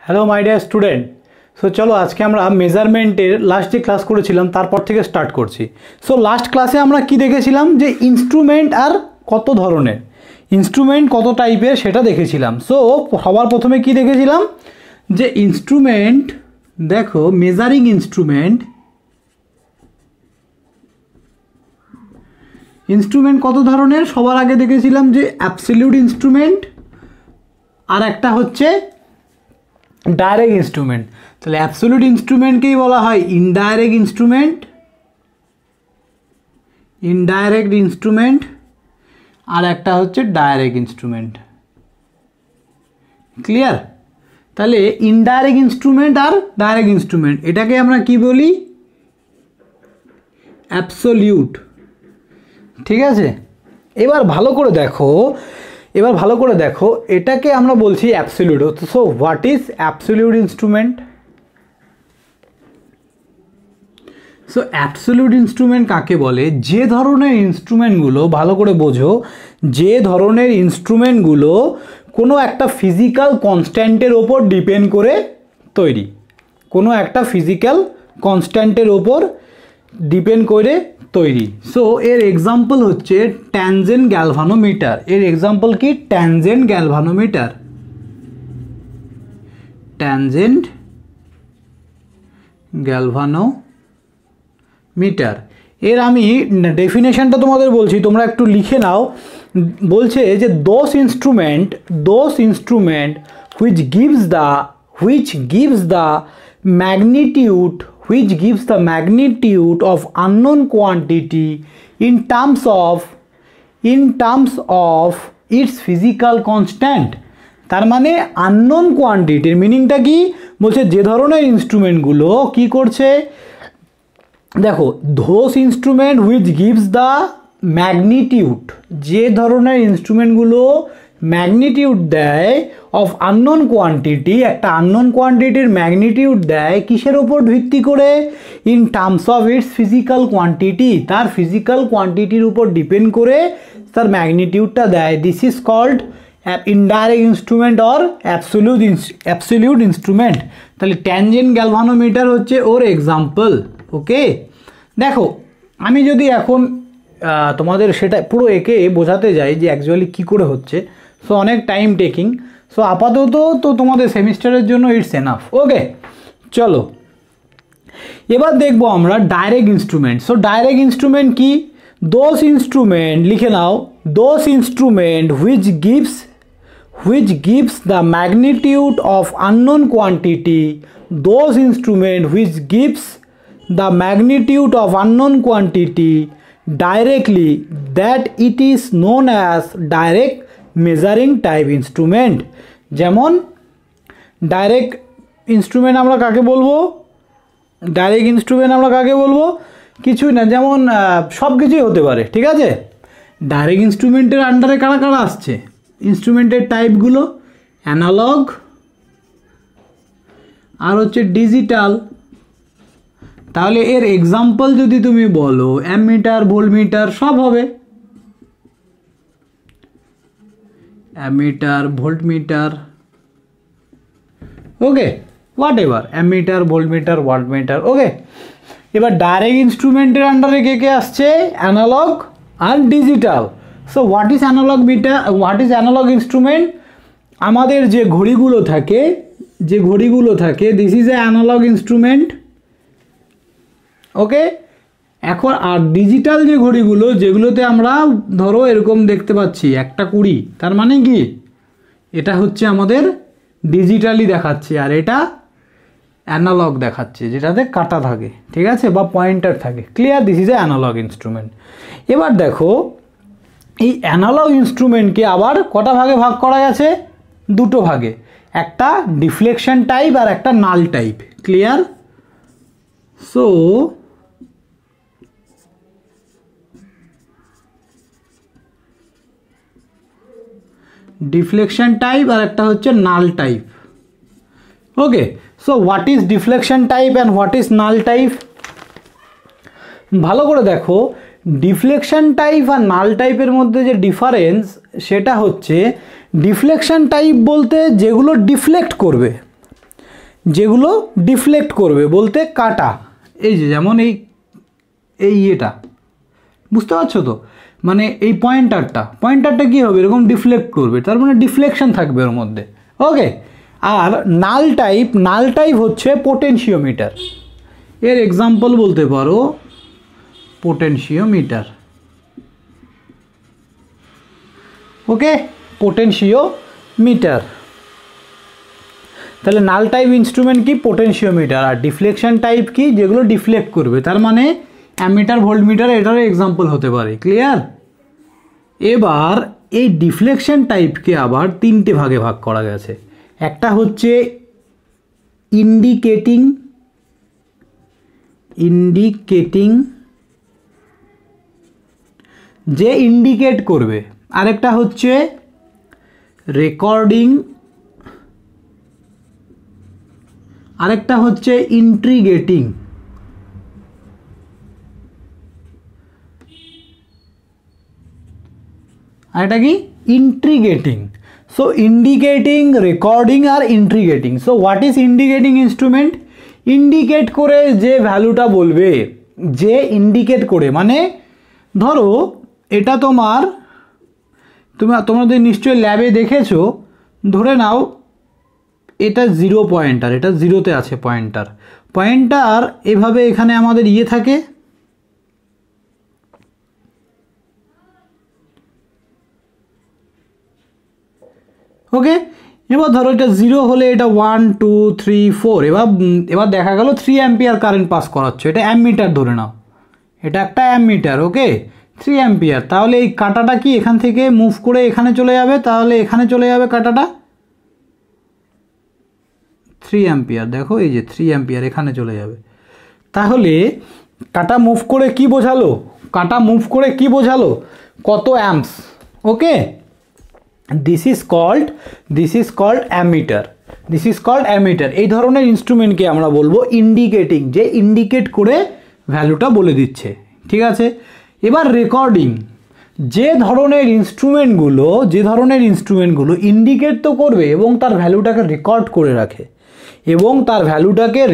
Hello my dear student. So चलो आज के আমরা মেজারমেন্টের লাস্ট যে ক্লাস করেছিলাম তারপর থেকে স্টার্ট করছি। সো লাস্ট ক্লাসে আমরা কি দেখেছিলাম যে ইনস্ট্রুমেন্ট আর কত ধরনের, ইনস্ট্রুমেন্ট কত টাইপের সেটা দেখেছিলাম। সো সবার প্রথমে কি দেখেছিলাম যে ইনস্ট্রুমেন্ট, দেখো মেজারিং ইনস্ট্রুমেন্ট, ইনস্ট্রুমেন্ট কত ধরনের সবার আগে দেখেছিলাম যে অ্যাবসলিউট ইনস্ট্রুমেন্ট আর একটা হচ্ছে ডাইরেক্ট ইনস্ট্রুমেন্ট। তাহলে অ্যাবসলিউট ইনস্ট্রুমেন্টকেই বলা হয় indirect instrument, indirect instrument are একটা হচ্ছে ডাইরেক্ট ইনস্ট্রুমেন্ট। ক্লিয়ার? তাহলে indirect instrument are direct instrument এটাকে আমরা কি বলি? অ্যাবসলিউট। ঠিক আছে, এবার ভালো করে দেখো, এটাকে আমরা বলছি absolute. So what is absolute instrument? So absolute instrument কাকে বলে? যে ধরনের ইনস্ট্রুমেন্টগুলো, ভালো করে বোঝো, যে ধরনের ইনস্ট্রুমেন্টগুলো কোনো একটা ফিজিক্যাল কনস্ট্যান্টের ওপর ডিপেন্ড করে তৈরি, কোনো একটা ফিজিক্যাল কনস্ট্যান্টের ওপর ডিপেন্ড করে তৈরি। সো এর এক্সাম্পল হচ্ছে ট্যানজেন্ট গ্যালভানোমিটার। এর এক্সাম্পল কি? Tangent galvanometer, tangent galvanometer. এর আমি ডেফিনেশনটা তোমাদের বলছি, তোমরা একটু লিখে নাও। বলছে যে those instrument which gives the magnitude of unknown quantity in terms of its physical constant। তার মানে আননোন কোয়ান্টিটির মিনিংটা কি বলছে? যে ধরনের ইনস্ট্রুমেন্টগুলো কি করছে, দেখো, those instrument which gives the magnitude, যে ধরনের ইনস্ট্রুমেন্টগুলো ম্যাগনিটিউড দেয় অফ আননোন কোয়ান্টিটি, একটা আননোন কোয়ান্টিটির ম্যাগনিটিউড দেয় কিসের ওপর ভিত্তি করে? In terms of its physical quantity, তার ফিজিক্যাল কোয়ান্টিটির উপর ডিপেন্ড করে তার ম্যাগনিটিউডটা দেয়। This is called indirect instrument or absolute instrument. তাহলে ট্যানজেন্ট গ্যালভানোমিটার হচ্ছে ওর এক্সাম্পল। ওকে, দেখো আমি যদি এখন তোমাদের সেটা পুরো একে বোঝাতে যাই যে অ্যাকচুয়ালি কী করে হচ্ছে, সো অনেক টাইম টেকিং। সো আপাতত তো তোমাদের সেমিস্টারের জন্য ইটস এনাফ। ওকে, চলো এবার দেখবো আমরা direct instrument. So direct instrument কি? দোজ ইনস্ট্রুমেন্ট, লিখে নাও, those instrument which gives the magnitude of unknown quantity, those instrument which gives the magnitude of unknown quantity directly, that it is known as direct measuring type instrument। যেমন direct instrument আমরা কাকে বলবো? Direct instrument আমরা কাকে বলবো? কিছুই না, যেমন সব কিছুই হতে পারে। ঠিক আছে, ডাইরেক্ট ইনস্ট্রুমেন্টের আন্ডারে কারা কারা আসছে? ইনস্ট্রুমেন্টের টাইপগুলো অ্যানালগ আর হচ্ছে ডিজিটাল। তাহলে এর এক্সাম্পল যদি তুমি বলো অ্যামিটার, ভোল্টমিটার, সব হবে। Ammeter, voltmeter, okay, whatever, ammeter, voltmeter, wattmeter. Okay, এবার ডাইরেক্ট ইনস্ট্রুমেন্টের আন্ডারে কে কে আসছে? অ্যানালগ আর digital. So what is analog meter, what is analog instrument? আমাদের যে ঘড়িগুলো থাকে this is a analog instrument. Okay, এখন আর ডিজিটাল যে ঘড়িগুলো, যেগুলোতে আমরা ধরো এরকম দেখতে পাচ্ছি 1:20, তার মানে কি এটা হচ্ছে আমাদের ডিজিটালি দেখাচ্ছে আর এটা অ্যানালগ দেখাচ্ছে, যেটাতে কাটা থাকে। ঠিক আছে, বা পয়েন্টার থাকে। Clear? This is a analog instrument. এবার দেখো এই অ্যানালগ ইনস্ট্রুমেন্টকে আবার কটা ভাগে ভাগ করা গেছে? দুটো ভাগে, একটা ডিফ্লেকশন টাইপ আর একটা null type. Clear? So deflection type আর একটা হচ্ছে null type. Okay, so what is deflection type and what is null type? ভালো করে দেখো, ডিফ্লেকশন টাইপ আর নাল টাইপের মধ্যে যে ডিফারেন্স সেটা হচ্ছে ডিফ্লেকশন টাইপ বলতে যেগুলো ডিফ্লেক্ট করবে, যেগুলো ডিফ্লেক্ট করবে, বলতে কাটা, এই যে যেমন এই এটা বুঝতে পারছো তো, মানে এই পয়েন্টারটা কী হবে, এরকম ডিফ্লেক্ট করবে, তার মানে ডিফ্লেকশন থাকবে ওর মধ্যে। ওকে, আর নাল টাইপ হচ্ছে পোটেনশিওমিটার, এর এক্সাম্পল বলতে পারো পোটেনশিওমিটার। ওকে, পোটেনশিওমিটার। তাহলে নাল টাইপ ইনস্ট্রুমেন্ট কি, পোটেনশিওমিটার। আর ডিফ্লেকশন টাইপ কি, যেগুলো ডিফ্লেক্ট করবে, তার মানে অ্যামিটার, ভোল্টমিটার এটারও এক্সাম্পল হতে পারে। ক্লিয়ার? এবার এই ডিফ্লেকশন টাইপকে আবার তিনটে ভাগে ভাগ করা গেছে। একটা হচ্ছে ইন্ডিকেটিং যে ইন্ডিকেট করবে, আরেকটা হচ্ছে রেকর্ডিং, আরেকটা হচ্ছে ইন্ট্রিগেটিং। আরেকটা কি, ইন্ট্রিগেটিং। সো ইন্ডিকেটিং, রেকর্ডিং আর integrating. So what is indicating instrument? Indicate করে যে ভ্যালুটা বলবে, যে ইন্ডিকেট করে, মানে ধরো এটা তোমাদের নিশ্চয়ই ল্যাবে দেখেছো, ধরে নাও এটা 0 পয়েন্টার, এটা 0-তে আছে পয়েন্টার এভাবে এখানে আমাদের থাকে, ওকে। এবার ধরো এটা 0 হলে এটা 1 2 3 4, এবার দেখা গেল 3 অ্যাম্পিয়ার কারেন্ট পাস করাচ্ছে, এটা অ্যামমিটার ধরে নাও, এটা একটা অ্যামমিটার। ওকে, 3 অ্যাম্পিয়ার। তাহলে এই কাঁটাটা কি এখান থেকে মুভ করে এখানে চলে যাবে, তাহলে এখানে চলে যাবে কাঁটাটা 3 অ্যাম্পিয়ার। দেখো এই যে 3 অ্যাম্পিয়ার এখানে চলে যাবে। তাহলে কাঁটা মুভ করে কি বোঝালো, কত amps. Okay, this is called ammeter. এই ধরনের ইনস্ট্রুমেন্টকে আমরা বলবো ইন্ডিকেটিং, যে ইন্ডিকেট করে ভ্যালুটা বলে দিচ্ছে। ঠিক আছে, এবার রেকর্ডিং, যে ধরনের ইনস্ট্রুমেন্টগুলো ইন্ডিকেট তো করবে এবং তার ভ্যালুটাকে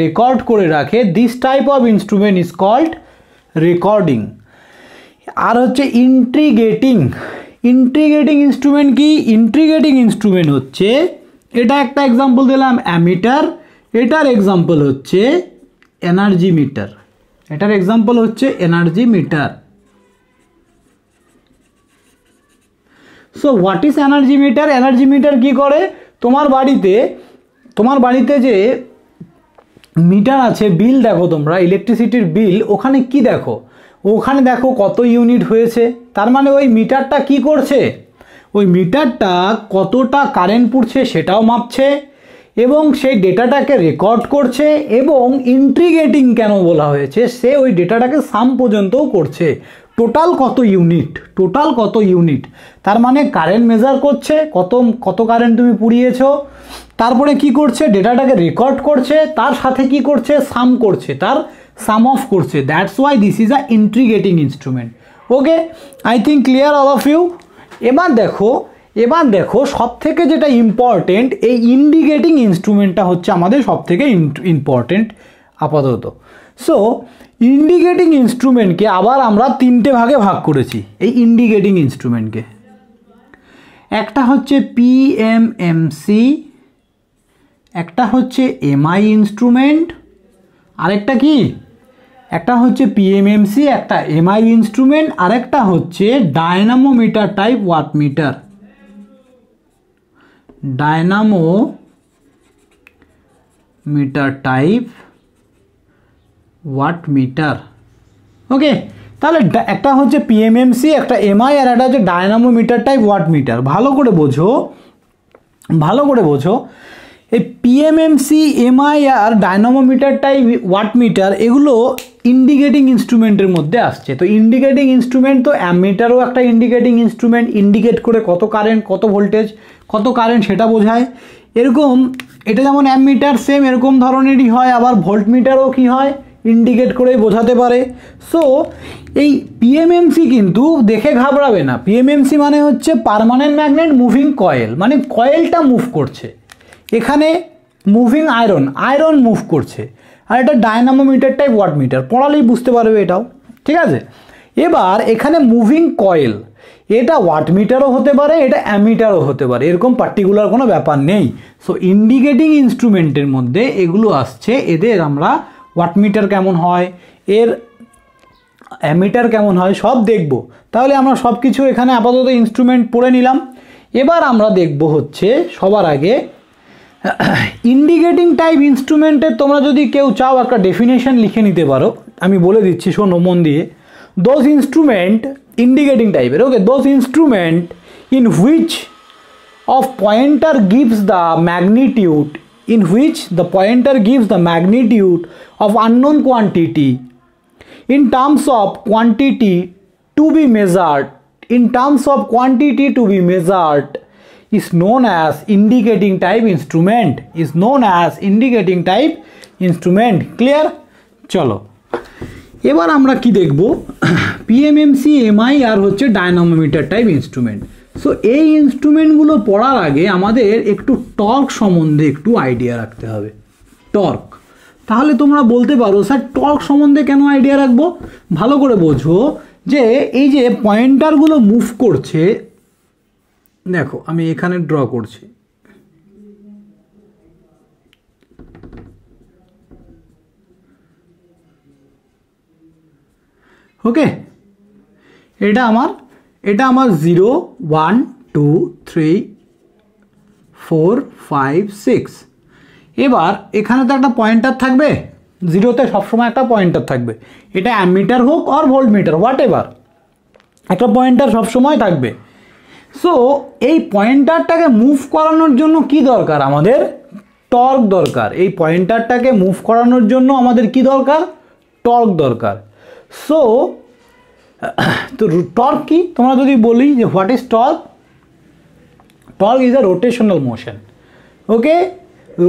রেকর্ড করে রাখে, this type of instrument is called recording. আর হচ্ছে ইন্ট্রিগেটিং ইনস্ট্রুমেন্ট কি, ইন্ট্রিগেটিং ইনস্ট্রুমেন্ট হচ্ছে, এটা একটা এক্সাম্পল দিলাম অ্যামিটার, এটার এক্সাম্পল হচ্ছে energy meter. So what is energy meter? কি করে, তোমার বাড়িতে যে মিটার আছে, বিল দেখো তোমরা, ইলেকট্রিসিটির বিল, ওখানে কি দেখো, কত ইউনিট হয়েছে। তার মানে ওই মিটারটা কি করছে, ওই মিটারটা কতটা কারেন্ট পুড়ছে সেটাও মাপছে, এবং সেই ডেটাটাকে রেকর্ড করছে, এবং ইন্ট্রিগেটিং কেন বলা হয়েছে, সে ওই ডেটাটাকে সাম পর্যন্তও করছে, টোটাল কত ইউনিট। তার মানে কারেন্ট মেজার করছে, কত কারেন্ট তুমি পুড়িয়েছো, তারপরে কি করছে, ডেটাটাকে রেকর্ড করছে, তার সাথে কি করছে, সাম করছে, তার সাম অফ করছে। That's why this is a integrating instrument. Okay, I think clear all of you. এবার দেখো সব থেকে যেটা ইম্পর্টেন্ট, এই ইন্ডিকেটিং ইনস্ট্রুমেন্টটা হচ্ছে আমাদের সব থেকে ইম্পর্টেন্ট আপাতত। সো ইন্ডিকেটিং ইনস্ট্রুমেন্টকে আবার আমরা তিনটে ভাগে ভাগ করেছি। এই ইন্ডিকেটিং ইনস্ট্রুমেন্টকে, একটা হচ্ছে পিএমএমসি, একটা হচ্ছে এমআই ইনস্ট্রুমেন্ট, আরেকটা কি, একটা হচ্ছে পিএমএমসি, একটা এমআই ইনস্ট্রুমেন্ট, আরেকটা হচ্ছে ডায়নামোমিটার টাইপ ওয়াটমিটার। ওকে, তাহলে একটা হচ্ছে পিএমএমসি, একটা এমআই, আর একটা হচ্ছে ডায়নামোমিটার টাইপ ওয়াটমিটার। ভালো করে বোঝো, এই পিএমএমসি, এমআই আর ডায়নামোমিটার টাইপ ওয়াটমিটার, এগুলো ইন্ডিকেটিং ইনস্ট্রুমেন্টের মধ্যে আসছে। তো ইন্ডিকেটিং ইনস্ট্রুমেন্ট, তো অ্যামিটারও একটা ইন্ডিকেটিং ইনস্ট্রুমেন্ট, ইন্ডিকেট করে কত কারেন্ট, কত ভোল্টেজ, কত কারেন্ট সেটা বোঝায়। এরকম এটা যেমন অ্যামিটার সেম এরকম ধরনেরই হয়, আবার ভোল্টমিটারও কি হয়, ইন্ডিকেট করেই বোঝাতে পারে। সো এই পিএমএমসি কিন্তু দেখে ঘাবড়াবে না। পিএমএমসি মানে হচ্ছে পার্মানেন্ট ম্যাগনেট মুভিং কয়েল, মানে কয়েলটা মুভ করছে। এখানে মুভিং আয়রন, আয়রন মুভ করছে, আর এটা ডায়নামোমিটার টাইপ ওয়াটমিটার, পড়ালেই বুঝতে পারবে এটাও, ঠিক আছে। এবার এখানে মুভিং কয়েল, এটা ওয়াটমিটারও হতে পারে, এটা অ্যামিটারও হতে পারে, এরকম পার্টিকুলার কোনো ব্যাপার নেই। সো ইন্ডিকেটিং ইনস্ট্রুমেন্টের মধ্যে এগুলো আসছে, এদের আমরা ওয়াটমিটার কেমন হয়, এর অ্যামিটার কেমন হয় সব দেখব। তাহলে আমরা সব কিছু এখানে আপাতত ইনস্ট্রুমেন্ট পড়ে নিলাম। এবার আমরা দেখব হচ্ছে সবার আগে ইন্ডিকেটিং টাইপ ইনস্ট্রুমেন্টের তোমরা যদি কেউ চাও একটা ডেফিনেশন লিখে নিতে পারো, আমি বলে দিচ্ছি, শোনো মন দিয়ে। দোজ ইনস্ট্রুমেন্ট ইন্ডিকেটিং টাইপের, okay, those instrument in which of pointer gives the magnitude, in which the pointer gives the magnitude of unknown quantity in terms of quantity to be measured, in terms of quantity to be measured is known as indicating type instrument, is known as indicating type instrument. Clear? চলো এবার আমরা কি দেখব, পিএমএমসি, MI আর হচ্ছে ডায়নামোমিটার type instrument. So এই ইনস্ট্রুমেন্টগুলো পড়ার আগে আমাদের একটু টর্ক সম্বন্ধে একটু আইডিয়া রাখতে হবে। টর্ক, তাহলে তোমরা বলতে পারো স্যার টর্ক সম্বন্ধে কেন আইডিয়া রাখবো? ভালো করে বোঝো যে এই যে পয়েন্টারগুলো মুভ করছে, দেখো আমি এখানে ড্র করছি, ওকে, এটা আমার 0 1 2 3 4 5 6। এবার এখানে তো একটা পয়েন্টার থাকবে, জিরোতে সবসময় একটা পয়েন্টার থাকবে, এটা অ্যামিটার হোক আর ভোল্টমিটার হোয়াট এভার, একটা পয়েন্টার সবসময় থাকবে। সো এই পয়েন্টারটাকে মুভ করানোর জন্য কি দরকার? আমাদের টর্ক দরকার। এই পয়েন্টারটাকে মুভ করানোর জন্য আমাদের কি দরকার? টর্ক দরকার। সো তো টর্ক কি, তোমরা যদি বলি যে what is torque? Torque is a rotational motion, okay,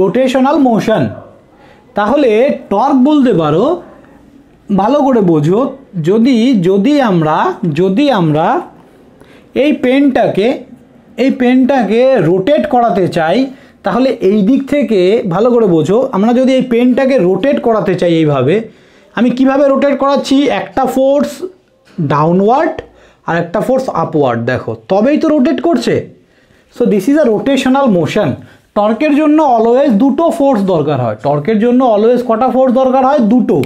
rotational motion. তাহলে টর্ক বলতে পারো, ভালো করে বোঝো, যদি আমরা এই পেনটাকে রোটেট করাতে চাই, তাহলে এই দিক থেকে ভালো করে বোঝো, আমরা যদি এই পেনটাকে রোটেট করাতে চাই এইভাবে, আমি কিভাবে রোটেট করাচ্ছি? একটা ফোর্স ডাউনওয়ার্ড আর একটা ফোর্স আপওয়ার্ড, দেখো তবেই তো রোটেট করছে। So this is a rotational motion. টর্কের জন্য অলওয়েজ দুটো ফোর্স দরকার হয়, টর্কের জন্য অলওয়েজ কটা ফোর্স দরকার হয়? দুটো।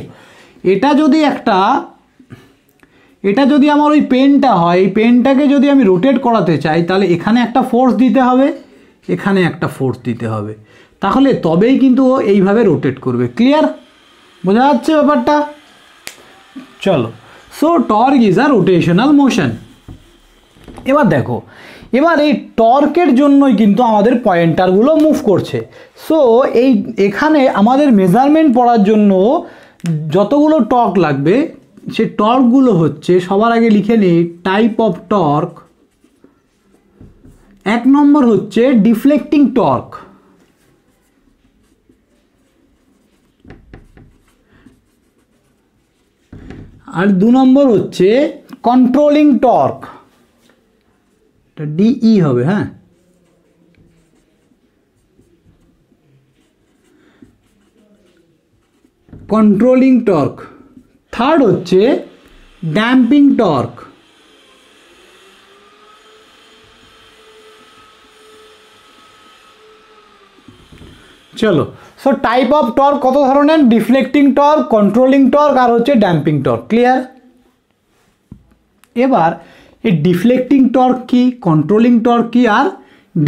এটা যদি আমার ওই পেনটা হয়, এই পেনটাকে যদি আমি রোটেট করাতে চাই, তাহলে এখানে একটা ফোর্স দিতে হবে, এখানে একটা ফোর্স দিতে হবে, তাহলে তবেই কিন্তু ও এইভাবে রোটেট করবে। ক্লিয়ার? বোঝা যাচ্ছে ব্যাপারটা? চলো, so torque is a rotational motion. এবার দেখো, এবার এই টর্কের জন্যই কিন্তু আমাদের পয়েন্টারগুলো মুভ করছে। সো এখানে আমাদের মেজারমেন্ট পড়ার জন্য যতগুলো টর্ক লাগবে, সে টর্কগুলো হচ্ছে, সবার আগে লিখে নিই টাইপ অফ টর্ক। 1 নম্বর হচ্ছে ডিফ্লেক্টিং টর্ক, আর 2 নম্বর হচ্ছে কন্ট্রোলিং টর্ক, এটা ডিই হবে, হ্যাঁ। Controlling torque. থার্ড হচ্ছে ড্যাম্পিং টর্ক। চলো, সো টাইপ অফ টর্ক কত ধরনের? ডিফ্লেক্টিং টর্ক, কন্ট্রোলিং টর্ক আর হচ্ছে ড্যাম্পিং টর্ক। ক্লিয়ার? এবার এই ডিফ্লেক্টিং টর্ক কি, কন্ট্রোলিং টর্ক কি আর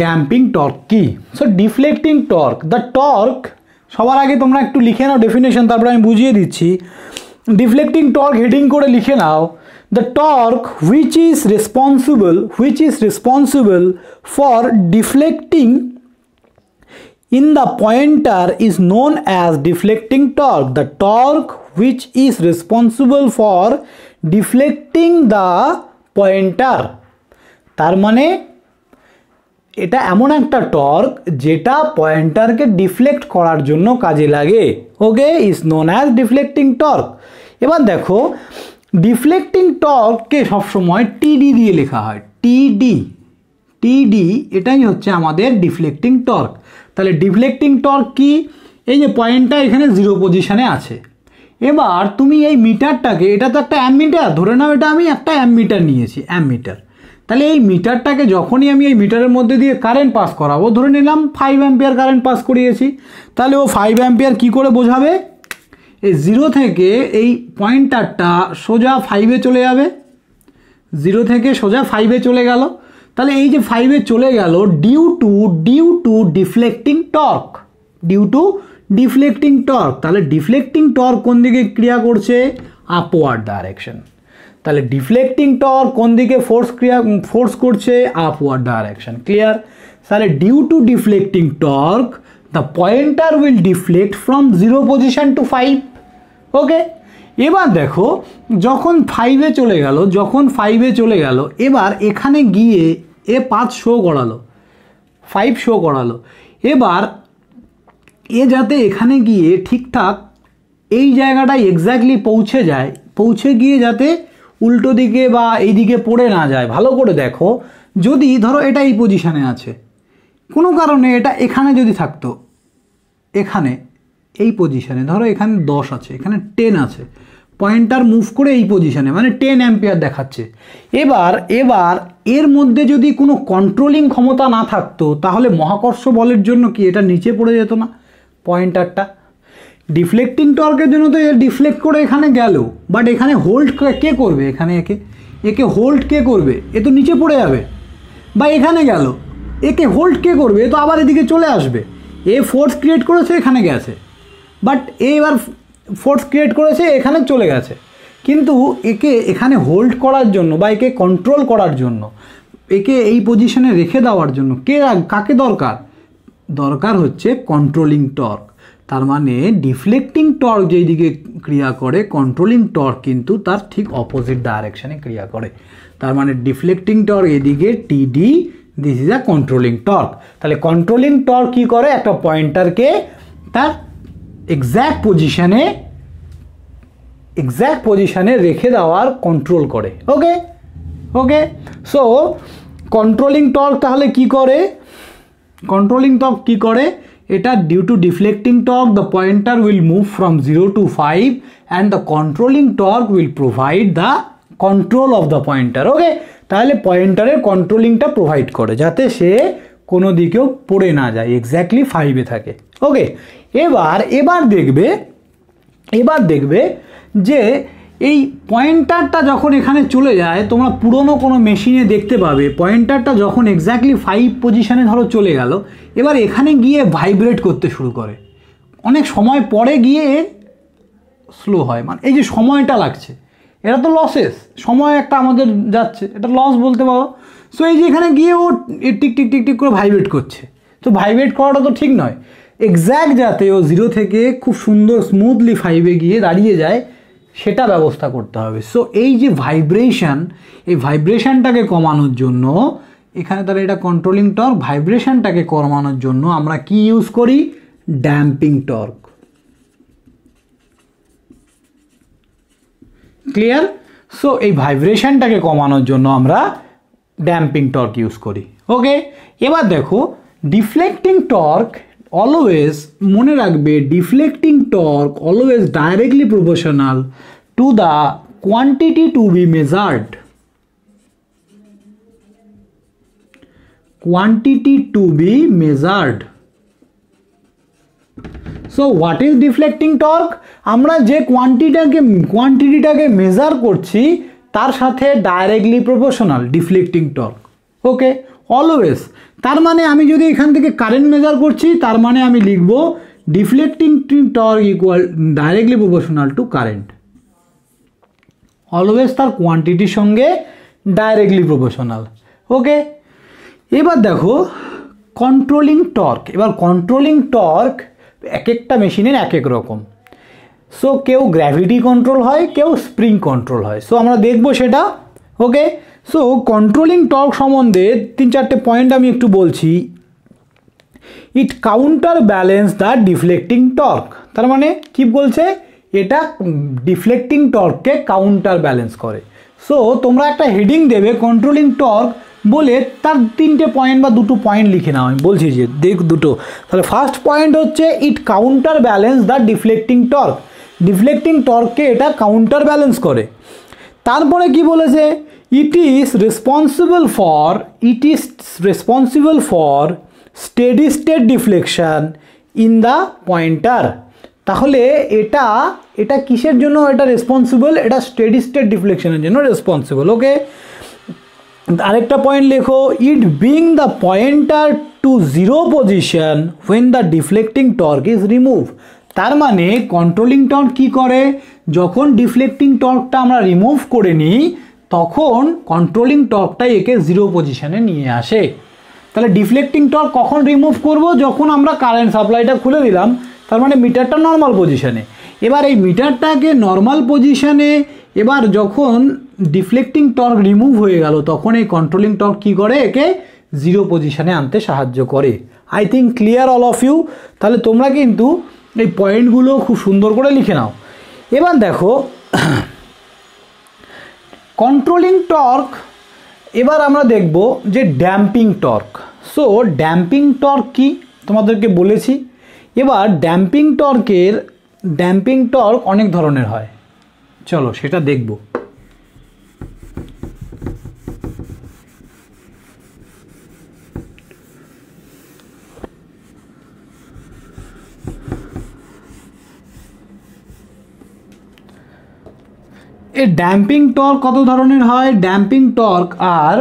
ড্যাম্পিং টর্ক কি? So deflecting torque, the torque, সবার আগে তোমরা একটু লিখে নাও ডেফিনেশন, তারপরে আমি বুঝিয়ে দিচ্ছি। ডিফ্লেক্টিং টর্ক হেডিং করে লিখে নাও, the torque which is responsible for deflecting in the pointer is known as deflecting torque. The torque which is responsible for deflecting the pointer, তার মানে এটা এমন একটা টর্ক যেটা পয়েন্টারকে ডিফ্লেক্ট করার জন্য কাজে লাগে, okay, is known as deflecting torque. এবার দেখো, ডিফ্লেক্টিং টর্ককে সবসময় টিডি দিয়ে লেখা হয়, টিডি, এটাই হচ্ছে আমাদের ডিফ্লেক্টিং টর্ক। তাহলে ডিফ্লেক্টিং টর্ক কি, এই যে পয়েন্টটা এখানে 0 পজিশনে আছে। এবার তুমি এই মিটারটাকে, এটা তো একটা অ্যামমিটার, ধরে নাও এটা আমি একটা অ্যামমিটার নিয়েছি, অ্যামমিটার। তাহলে এই মিটারটাকে যখনই আমি এই মিটারের মধ্যে দিয়ে কারেন্ট পাস করাবো, ধরে নিলাম 5 অ্যাম্পিয়ার কারেন্ট পাস করিয়েছি, তাহলে ও 5 অ্যাম্পিয়ার কী করে বোঝাবে, এই 0 থেকে এই পয়েন্টারটা সোজা 5-এ চলে যাবে, 0 থেকে সোজা 5-এ চলে গেল। তাহলে এই যে 5-এ চলে গেল due to deflecting torque, due to deflecting torque. তাহলে ডিফ্লেক্টিং টর্ক কোন দিকে ক্রিয়া করছে, আপওয়ার্ড ডাইরেকশন। তাহলে ডিফ্লেক্টিং টর্ক কোন দিকে ফোর্স করছে, আপওয়ার্ড ডাইরেকশন। ক্লিয়ার? তাহলে due to deflecting torque the pointer will deflect from 0 position to 5। Okay, এবার দেখো যখন 5-এ চলে গেল, যখন 5-এ চলে গেল, এবার এখানে গিয়ে এ 5 শো করালো, 5 শো করালো। এবার এ যাতে এখানে গিয়ে ঠিকঠাক এই জায়গাটায় এক্স্যাক্টলি পৌঁছে যায়, পৌঁছে গিয়ে যাতে উল্টো দিকে বা এই দিকে পড়ে না যায়। ভালো করে দেখো, যদি ধরো এটা এই পজিশানে আছে, কোনো কারণে এটা এখানে যদি থাকতো, এখানে এই পজিশানে ধরো এখানে 10 আছে, এখানে 10 আছে, পয়েন্টার মুভ করে এই পজিশানে মানে 10 অ্যাম্পিয়ার দেখাচ্ছে। এবার এর মধ্যে যদি কোনো কন্ট্রোলিং ক্ষমতা না থাকতো, তাহলে মহাকর্ষ বলের জন্য কি এটা নিচে পড়ে যেত না পয়েন্টারটা? ডিফ্লেক্টিং টর্কের জন্য তো এ ডিফ্লেক্ট করে এখানে গেল, বাট এখানে হোল্ড কে করবে, এখানে একে হোল্ড কে করবে, এ তো নিচে পড়ে যাবে। বা এখানে গেল, একে হোল্ড কে করবে, এ তো আবার এদিকে চলে আসবে। এ ফোর্স ক্রিয়েট করেছে, এখানে গেছে, বাট এবার ফোর্স ক্রিয়েট করেছে, এখানে চলে গেছে। কিন্তু একে এখানে হোল্ড করার জন্য বা একে কন্ট্রোল করার জন্য, একে এই পজিশনে রেখে দেওয়ার জন্য কাকে দরকার হচ্ছে কন্ট্রোলিং টর্ক। তার মানে ডিফ্লেক্টিং টর্ক যেই দিকে ক্রিয়া করে, কন্ট্রোলিং টর্ক কিন্তু তার ঠিক অপোজিট ডাইরেকশনে ক্রিয়া করে। তার মানে ডিফ্লেক্টিং টর্ক এদিকে টিডি, this is a controlling torque. তাহলে কন্ট্রোলিং টর্ক কী করে, একটা পয়েন্টারকে তার এক্স্যাক্ট পজিশনে রেখে দেওয়ার কন্ট্রোল করে। ওকে, সো কন্ট্রোলিং টর্ক তাহলে কি করে, কন্ট্রোলিং টর্ক কি করে, এটা due to deflecting torque the pointer will move from 0 to 5 and the controlling torque will provide the control of the pointer. Okay, তাহলে পয়েন্টারের কন্ট্রোলিংটা প্রোভাইড করে যাতে সে কোনো দিকেও পড়ে না যায়, এক্স্যাক্টলি 5-এ থাকে। ওকে, এবার দেখবে যে এই পয়েন্টারটা যখন এখানে চলে যায়, তোমরা পুরনো কোনো মেশিনে দেখতে পাবে পয়েন্টারটা যখন এক্স্যাক্টলি 5 পজিশনে ধরো চলে গেল, এবার এখানে গিয়ে ভাইব্রেট করতে শুরু করে, অনেক সময় পরে গিয়ে স্লো হয়, মানে এই যে সময়টা লাগছে, এটা তো লসেস, সময় একটা আমাদের যাচ্ছে, এটা লস বলতে পারো। সো এই যে এখানে গিয়ে ও টিক টিক টিক টিক করে ভাইব্রেট করছে, তো ভাইব্রেট করাটা তো ঠিক নয়, এক্স্যাক্ট যাতে ও 0 থেকে খুব সুন্দর স্মুথলি 5-এ গিয়ে দাঁড়িয়ে যায় সেটা ব্যবস্থা করতে হবে। সো এই যে ভাইব্রেশন, এই ভাইব্রেশনটাকে কমানোর জন্য এখানে তাহলে এটা কন্ট্রোলিং টর্ক, ভাইব্রেশনটাকে কমানোর জন্য আমরা কি ইউজ করি, ড্যাম্পিং টর্ক। ক্লিয়ার? সো এই ভাইব্রেশনটাকে কমানোর জন্য আমরা ড্যাম্পিং টর্ক ইউজ করি। ওকে, এবার দেখো ডিফ্লেক্টিং টর্ক অলওয়েজ, মনে রাখবে deflecting torque always directly proportional to the quantity to be measured. Quantity to be measured. So what is deflecting torque? আমরা যে কোয়ান্টিটিটাকে মেজার করছি তার সাথে directly proportional deflecting torque. Okay, always. তার মানে আমি যদি এখান থেকে কারেন্ট মেজার করছি, তার মানে আমি লিখব deflecting torque equal directly proportional two current, always তার কোয়ান্টিটির সঙ্গে ডাইরেক্টলি প্রপোর্শনাল। ওকে, এবার দেখো কন্ট্রোলিং টর্ক। এবার কন্ট্রোলিং টর্ক এক একটা মেশিনের এক এক রকম। সো কেউ গ্র্যাভিটি কন্ট্রোল হয়, কেউ স্প্রিং কন্ট্রোল হয়। সো আমরা দেখব সেটা। ওকে, সো কন্ট্রোলিং টর্ক সম্বন্ধে 3-4টে পয়েন্ট আমি একটু বলছি। It counter balance the deflecting torque. তার মানে কি বলছে, এটা ডিফ্লেক্টিং টর্ককে কাউন্টার ব্যালেন্স করে। সো তোমরা একটা হেডিং দেবে কন্ট্রোলিং টর্ক বলে তার 3টে পয়েন্ট বা 2টো পয়েন্ট লিখে নাও। আমি বলছি যে দেখ 2টো। তাহলে ফার্স্ট পয়েন্ট হচ্ছে it counter balance the deflecting torque. Deflecting টর্ককে এটা কাউন্টার ব্যালেন্স করে। তারপরে কি বলেছে, it is responsible for steady state deflection in the pointer. তাহলে এটা কিসের জন্য এটা রেসপন্সিবল, এটা স্টেডি স্টেট ডিফ্লেকশনের জন্য রেসপন্সিবল। ওকে, আরেকটা পয়েন্ট লেখো, it being the pointer two zero position when the deflecting torque is remove. তার মানে কন্ট্রোলিং টর্ক কি করে, যখন ডিফ্লেক্টিং টর্কটা আমরা রিমুভ করে নিই তখন কন্ট্রোলিং টর্কটাই একে জিরো পজিশনে নিয়ে আসে। তাহলে ডিফ্লেক্টিং টর্ক কখন রিমুভ করব, যখন আমরা কারেন্ট সাপ্লাইটা খুলে দিলাম, তার মানে মিটারটা নর্মাল পজিশনে। এবার এই মিটারটাকে নর্মাল পজিশনে এবার যখন ডিফ্লেক্টিং টর্ক রিমুভ হয়ে গেল তখন এই কন্ট্রোলিং টর্ক কী করে, একে জিরো পজিশনে আনতে সাহায্য করে। I think clear all of you. তাহলে তোমরা কিন্তু এই পয়েন্টগুলো খুব সুন্দর করে লিখে নাও। এবার দেখো কন্ট্রোলিং টর্ক, এবার আমরা দেখব যে damping torque. So damping torque কি তোমাদেরকে বলেছি। এবার ড্যাম্পিং টর্ক অনেক ধরনের হয়, চলো সেটা দেখব। এই ড্যাম্পিং টর্ক কত ধরনের হয়, ড্যাম্পিং টর্ক আর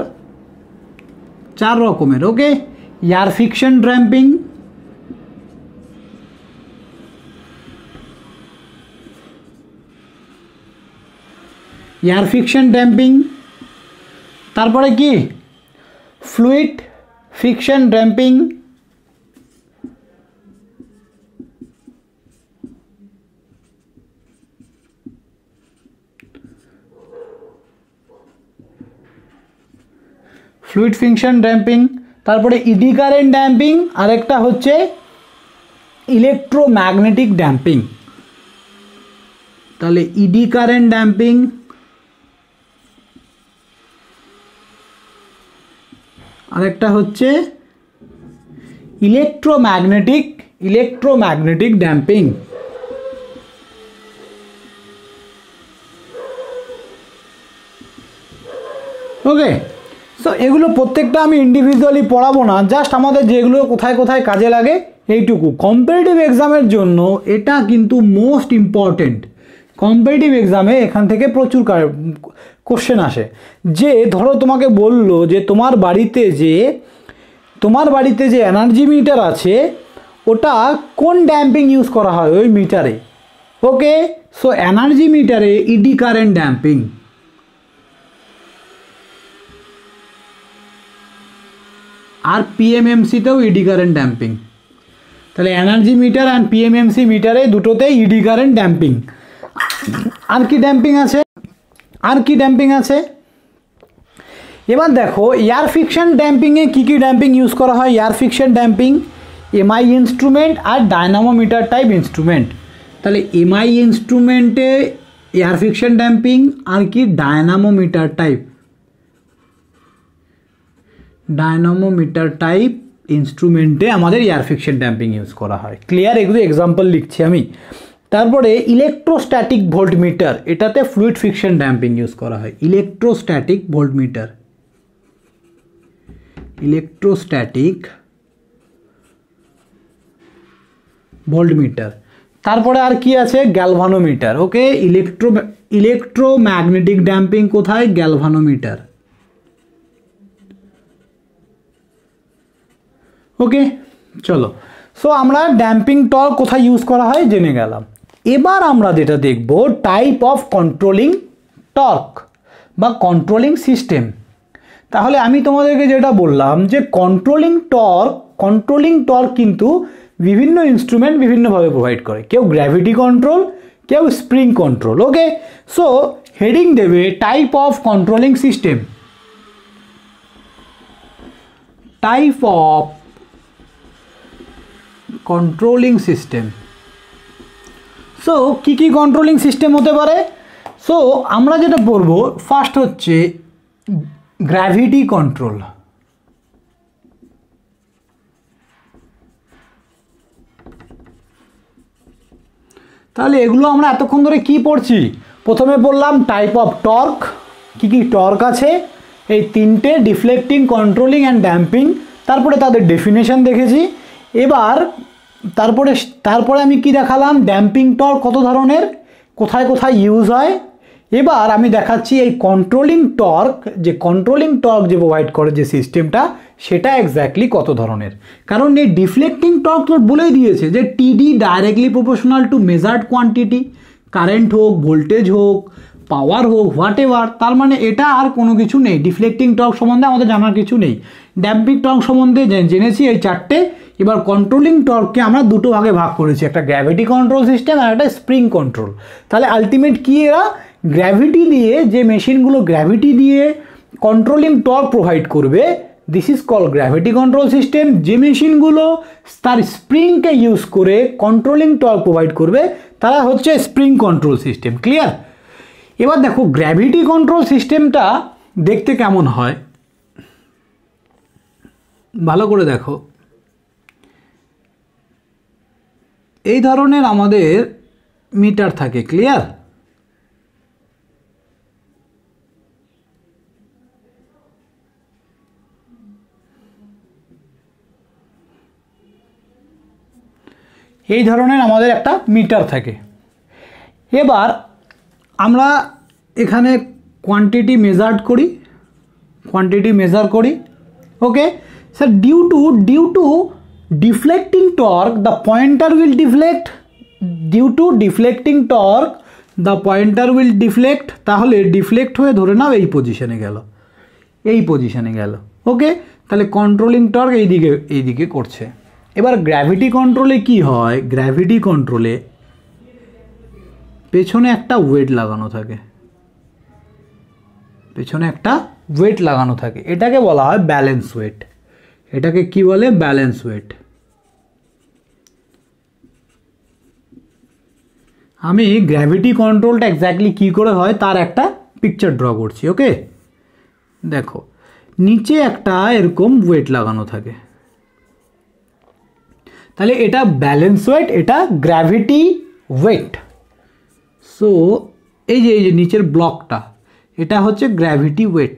4 রকমের। ওকে, এয়ার ফ্রিকশন ড্যাম্পিং, তারপরে কি ফ্লুইড ফ্রিকশন ড্যাম্পিং, তারপরে ইডি কারেন্ট ড্যাম্পিং, আরেকটা হচ্ছে ইলেকট্রোম্যাগনেটিক ড্যাম্পিং। তাহলে ইডি কারেন্ট ড্যাম্পিং, আরেকটা হচ্ছে ইলেকট্রোম্যাগনেটিক ড্যাম্পিং। ওকে, সো এগুলো প্রত্যেকটা আমি ইন্ডিভিজুয়ালি পড়াবো না, জাস্ট আমাদের যেগুলো কোথায় কোথায় কাজে লাগে এইটুকু। কম্পিটিটিভ এক্সামের জন্য এটা কিন্তু মোস্ট ইম্পর্টেন্ট। কম্পিটিটিভ এক্সামে এখান থেকে প্রচুর কোশ্চেন আসে। যে ধরো তোমাকে বললো যে তোমার বাড়িতে যে এনার্জি মিটার আছে ওটা কোন ড্যাম্পিং ইউজ করা হয় ওই মিটারে। ওকে, সো এনার্জি মিটারে ইডি কারেন্ট ড্যাম্পিং, আর পিএমএমসিতেও ইডি কারেন্ট ড্যাম্পিং। তাহলে এনার্জি মিটার অ্যান্ড পিএমএমসি মিটারে দুটোতেই ইডি কারেন্ট ড্যাম্পিং। আর কি ড্যাম্পিং আছে, এবার দেখো এয়ার ফ্রিকশন ড্যাম্পিংয়ে কী কী ড্যাম্পিং ইউজ করা হয়। Air friction damping MI instrument আর ডায়নামোমিটার টাইপ ইনস্ট্রুমেন্ট। তাহলে এমআই ইনস্ট্রুমেন্টে এয়ার ফ্রিকশন ড্যাম্পিং, আর কি ডায়নামোমিটার টাইপ ইনস্ট্রুমেন্টে আমাদের এয়ার ফ্রিকশন ড্যাম্পিং ইউজ করা হয়। ক্লিয়ার, এগুলো এক্সাম্পল লিখছি আমি। তারপরে ইলেকট্রোস্ট্যাটিক ভোল্টমিটার, এটাতে ফ্লুইড ফ্রিকশন ড্যাম্পিং ইউজ করা হয়। Electrostatic voltmeter. তারপরে আর কি আছে, গ্যালভানোমিটার। ওকে, ইলেকট্রোম্যাগনেটিক ড্যাম্পিং কোথায়, গ্যালভানোমিটার। ওকে, চলো। সো আমরা ড্যাম্পিং টর্ক কোথায় ইউজ করা হয় জেনে গেলাম। এবার আমরা যেটা দেখব টাইপ অফ কন্ট্রোলিং টর্ক বা কন্ট্রোলিং সিস্টেম। তাহলে আমি তোমাদেরকে যেটা বললাম যে কন্ট্রোলিং টর্ক কিন্তু বিভিন্ন ইনস্ট্রুমেন্ট বিভিন্নভাবে প্রোভাইড করে। কেউ গ্র্যাভিটি কন্ট্রোল, কেউ spring control. Okay, so heading দেবে type of controlling system. Type of controlling system. So কী কন্ট্রোলিং সিস্টেম হতে পারে, সো আমরা যেটা পড়বো ফার্স্ট হচ্ছে গ্র্যাভিটি কন্ট্রোল। তাহলে এগুলো আমরা এতক্ষণ ধরে কি পড়ছি? প্রথমে বললাম টাইপ অফ টর্ক, কি কি টর্ক আছে এই তিনটে, ডিফ্লেক্টিং, কন্ট্রোলিং অ্যান্ড ড্যাম্পিং, তারপরে তাদের ডেফিনেশন দেখেছি। এবার তারপরে আমি কি দেখালাম, ড্যাম্পিং টর্ক কত ধরনের, কোথায় কোথায় ইউজ হয়। এবার আমি দেখাচ্ছি এই কন্ট্রোলিং টর্ক, যে কন্ট্রোলিং টর্ক যে প্রোভাইড করে যে সিস্টেমটা, সেটা এক্স্যাক্টলি কত ধরনের। কারণ এই ডিফ্লেক্টিং টর্ক তো বলেই দিয়েছে যে টিডি directly proportional two measured quantity, current হোক, ভোল্টেজ হোক, পাওয়ার হোক, হোয়াট এভার। তার মানে এটা আর কোনো কিছু নেই, ডিফ্লেক্টিং টর্ক সম্বন্ধে আমাদের জানার কিছু নেই। ড্যাম্পিং টর্ক সম্বন্ধে জেনেছি এই চারটে। এবার কন্ট্রোলিং টর্ককে আমরা দুটো ভাগে ভাগ করেছি, একটা গ্র্যাভিটি কন্ট্রোল সিস্টেম আর একটা স্প্রিং কন্ট্রোল। তাহলে আলটিমেট কি, এরা গ্র্যাভিটি দিয়ে, যে মেশিনগুলো গ্র্যাভিটি দিয়ে কন্ট্রোলিং টর্ক প্রোভাইড করবে, this is call gravity control system. যে মেশিনগুলো তার স্প্রিংকে ইউজ করে কন্ট্রোলিং টর্ক প্রোভাইড করবে, তারা হচ্ছে স্প্রিং কন্ট্রোল সিস্টেম। ক্লিয়ার? এবার দেখো গ্র্যাভিটি কন্ট্রোল সিস্টেমটা দেখতে কেমন হয়, ভালো করে দেখো। এই ধরনের আমাদের মিটার থাকে। ক্লিয়ার? এই ধরনের আমাদের একটা মিটার থাকে। এবার আমরা এখানে কোয়ান্টিটি মেজার করি। Okay sir, due to deflecting torque the pointer will deflect, তাহলে ডিফ্লেক্ট হয়ে ধরে নাও এই পজিশনে গেল। ওকে, তাহলে কন্ট্রোলিং টর্ক এইদিকে করছে। এবার গ্র্যাভিটি কন্ট্রোলে কি হয়, গ্র্যাভিটি কন্ট্রোলে পেছনে একটা ওয়েট লাগানো থাকে, এটাকে বলা হয় ব্যালেন্স ওয়েট। এটাকে কি বলে? Balance weight. আমি গ্র্যাভিটি কন্ট্রোলটা এক্স্যাক্টলি কি করে হয় তার একটা পিকচার ড্র করছি। ওকে, দেখো নিচে একটা এরকম ওয়েট লাগানো থাকে, তাহলে এটা ব্যালেন্স ওয়েট, এটা গ্র্যাভিটি ওয়েট। সো এই যে নিচের ব্লকটা, এটা হচ্ছে গ্র্যাভিটি ওয়েট।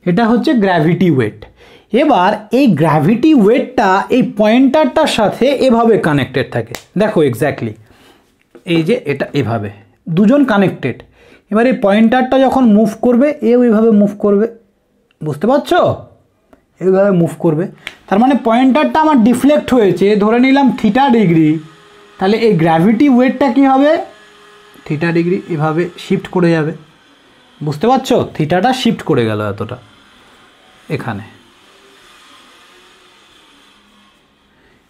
এটা হচ্ছে গ্র্যাভিটি ওয়েট। এবার এই গ্র্যাভিটি ওয়েটটা এই পয়েন্টারটার সাথে এভাবে কানেক্টেড থাকে। দেখো এক্স্যাক্টলি এই যে এটা এভাবে দুজন কানেক্টেড। এবার এই পয়েন্টারটা যখন মুভ করবে, এইভাবে মুভ করবে, বুঝতে পারছো? এইভাবে মুভ করবে, তার মানে পয়েন্টারটা আমার ডিফ্লেক্ট হয়েছে, ধরে নিলাম থিটা ডিগ্রি। তাহলে এই গ্র্যাভিটি ওয়েটটা কি হবে, থিটা ডিগ্রি এভাবে শিফট করে যাবে। বুঝতে পারছো? থিটাটা শিফট করে গেল এতটা, এখানে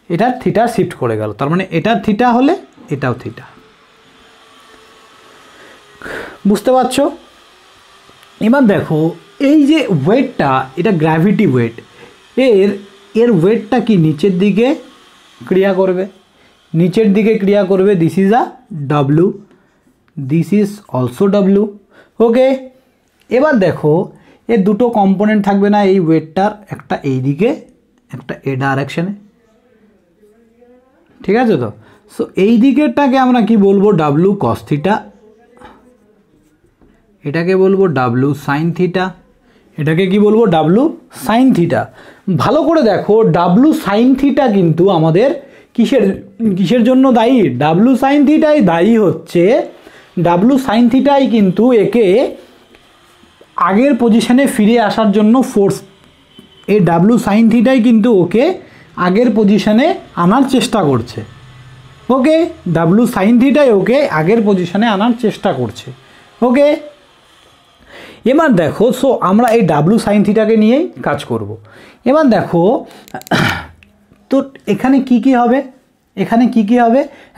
এটার থিটা শিফট করে গেল, তার মানে এটার থিটা হলে এটাও থিটা। বুঝতে পারছো? এবার দেখো এই যে ওয়েটটা, এটা গ্র্যাভিটি ওয়েট, এর ওয়েটটা কি নিচের দিকে ক্রিয়া করবে, this is a W, this is also W. Okay, এবার দেখো এর দুটো কম্পোনেন্ট থাকবে না এই ওয়েটটার, একটা এই দিকে, একটা এ ডাইরেকশনে। ঠিক আছে তো? সো এই দিকেরটাকে আমরা কি বলবো, ডাব্লু কস থিটা, এটাকে বলবো ডাব্লু সাইন থিটা, এটাকে কি বলবো, ডাব্লু সাইন থিটা। ভালো করে দেখো, ডাব্লু সাইন থিটা কিন্তু আমাদের কিসের জন্য দায়ী? ডাব্লু সাইন থিটাই দায়ী হচ্ছে, ডাব্লু সাইন থিটাই কিন্তু একে আগের পজিশনে ফিরে আসার জন্য ফোর্স, এই ডাব্লু সাইন থিটাই কিন্তু ওকে আগের পজিশনে আনার চেষ্টা করছে। ওকে, ডাব্লু সাইন থিটাই ওকে আগের পজিশনে আনার চেষ্টা করছে। ওকে, এবার দেখো, সো আমরা এই ডাব্লু সাইন থিটাকে নিয়েই কাজ করব। এবার দেখো তো এখানে কি হবে,